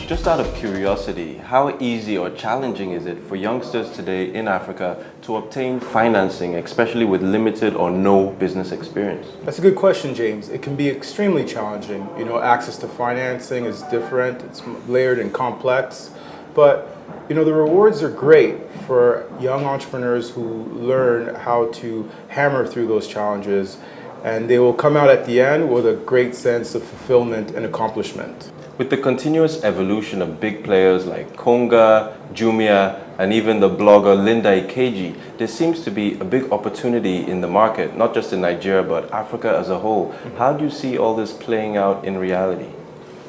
Just out of curiosity, how easy or challenging is it for youngsters today in Africa to obtain financing, especially with limited or no business experience? That's a good question, James. It can be extremely challenging. Access to financing is different, it's layered and complex, but the rewards are great for young entrepreneurs who learn how to hammer through those challenges, and they will come out at the end with a great sense of fulfillment and accomplishment. With the continuous evolution of big players like Konga, Jumia, and even the blogger Linda Ikeji, there seems to be a big opportunity in the market, not just in Nigeria, but Africa as a whole. How do you see all this playing out in reality?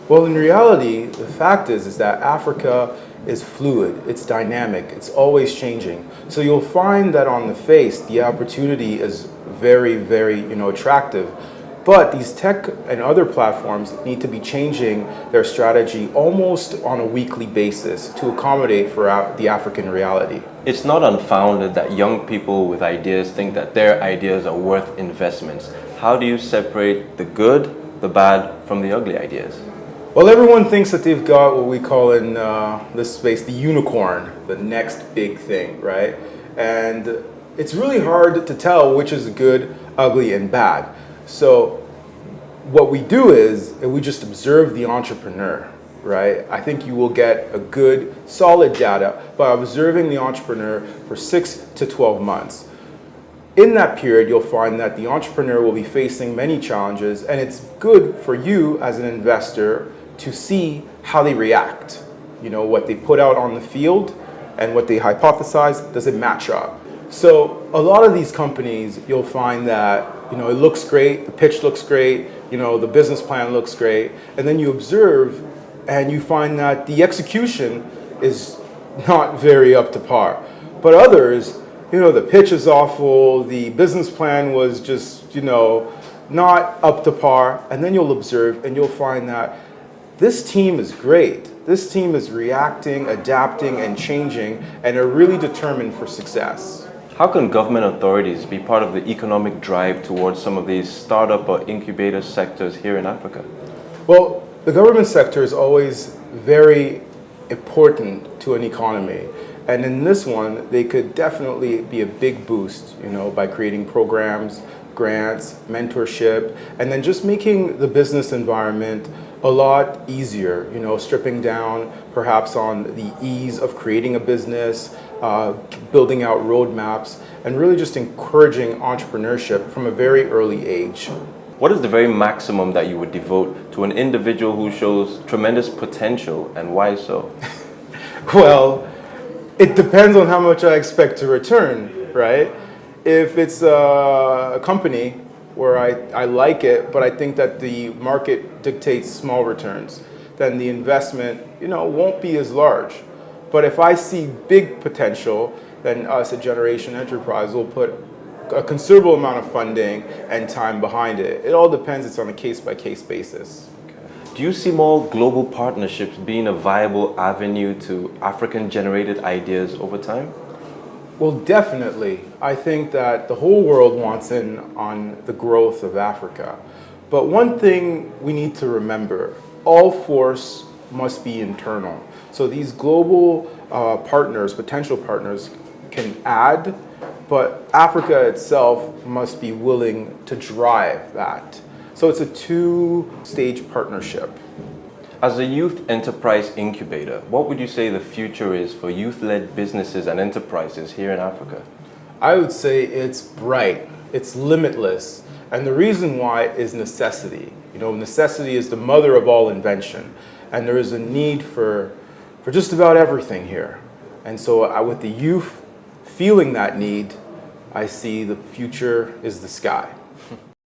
Well, in reality, the fact is that Africa is fluid, it's dynamic, it's always changing. So you'll find that on the face, the opportunity is very, very, attractive. But these tech and other platforms need to be changing their strategy almost on a weekly basis to accommodate for the African reality. It's not unfounded that young people with ideas think that their ideas are worth investments. How do you separate the good, the bad, from the ugly ideas? Well, everyone thinks that they've got what we call in this space the unicorn, the next big thing, right? And it's really hard to tell which is good, ugly, and bad. So what we do is we just observe the entrepreneur, right? I think you will get a good, solid data by observing the entrepreneur for 6 to 12 months. In that period, you'll find that the entrepreneur will be facing many challenges, and it's good for you as an investor to see how they react. What they put out on the field and what they hypothesize, does it match up? So a lot of these companies, you'll find that it looks great, the pitch looks great, the business plan looks great, and then you observe and you find that the execution is not very up to par. But others, the pitch is awful, the business plan was just, not up to par, and then you'll observe and you'll find that this team is great. This team is reacting, adapting, and changing, and are really determined for success. How can government authorities be part of the economic drive towards some of these startup or incubator sectors here in Africa? Well, the government sector is always very important to an economy. And in this one, they could definitely be a big boost, by creating programs, grants, mentorship, and then just making the business environment a lot easier, stripping down perhaps on the ease of creating a business, building out roadmaps, and really just encouraging entrepreneurship from a very early age. What is the very maximum that you would devote to an individual who shows tremendous potential, and why so? Well, it depends on how much I expect to return, right? If it's a company where I like it, but I think that the market dictates small returns, then the investment, won't be as large. But if I see big potential, then us at Generation Enterprise will put a considerable amount of funding and time behind it. It all depends. It's on a case-by-case basis. Do you see more global partnerships being a viable avenue to African-generated ideas over time? Well, definitely. I think that the whole world wants in on the growth of Africa. But one thing we need to remember, all force must be internal. So these global partners, potential partners, can add, but Africa itself must be willing to drive that. So it's a two-stage partnership. As a youth enterprise incubator, what would you say the future is for youth-led businesses and enterprises here in Africa? I would say it's bright, it's limitless, and the reason why is necessity. Necessity is the mother of all invention, and there is a need for just about everything here. And so with the youth feeling that need, I see the future is the sky.